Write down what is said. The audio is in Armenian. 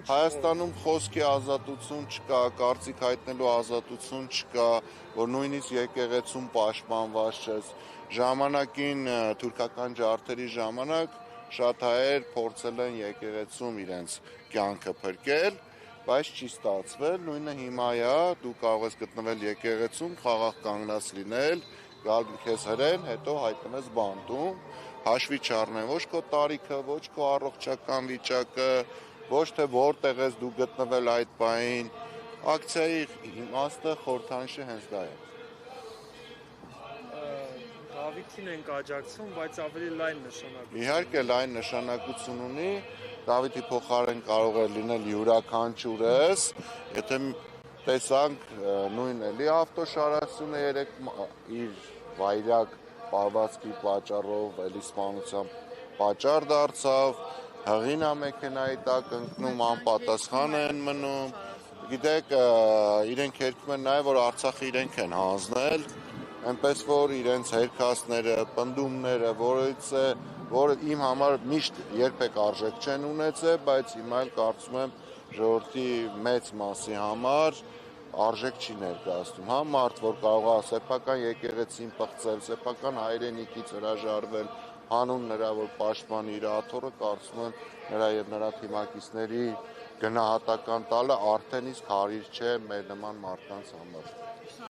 Հայաստանում խոսքի ազատություն չկա, կարծիք հայտնելու ազատություն չկա, որ նույնիսկ եկեղեցում պաշտպանված չես։ Ժամանակին թուրքական ջարդերի ժամանակ շատ հայեր փորձել են եկեղեցում իրենց կյանքը փրկել, բայց չի ստացվել, նույնը հիմա է, դու կարող ես գտնվել եկեղեցում, խաղաղ կանգնած լինել, գալ քեզ հրեն, հետո հայտնվես բանտում, հաշվի չառնեն ոչ քո տարիքը, ոչ քո առողջական վիճակը, ոչ թե որտեղ ես դու գտնվել այդ պահին, ակցիայի իմաստը խորհրդանիշը հենց դա է։ Դավիթին ենք աջակցում, բայց ավելի լայն նշանակություն։ Իհարկե լայն նշանակություն ունի, Դավիթի փոխարեն կարող է լինել յուրաքանչյուրս, եթե տեսանք նույն էլի ավտոշարասյունը երեք իր վայրակ պարվածքի պատճառով էլի սպանության պատճառ դարձավ, հղինա մեքենայի տակ ընկնում, անպատասխան են մնում, գիտեք իրենք երգում են նաև, որ Արցախը իրենք են հանձնել, այնպես որ իրենց հերքասները, պնդումները, որը իմ համար միշտ երբեք արժեք չեն ունեցել, բայց հիմա էլ կարծում եմ ժողովրդի մեծ մասի համար արժեք չի ներկայացնում, հա մարդ, որ կարող է սեփական եկեղեցին պղծել, սեփական հայրենիքից հրաժարվել, հանուն նրա, որ պաշտպանի իր աթոռը, կարծում եմ նրա եւ նրա թիմակիցների գնահատական տալը արդեն իսկ հարիր չէ մեր նման մարդկանց համար։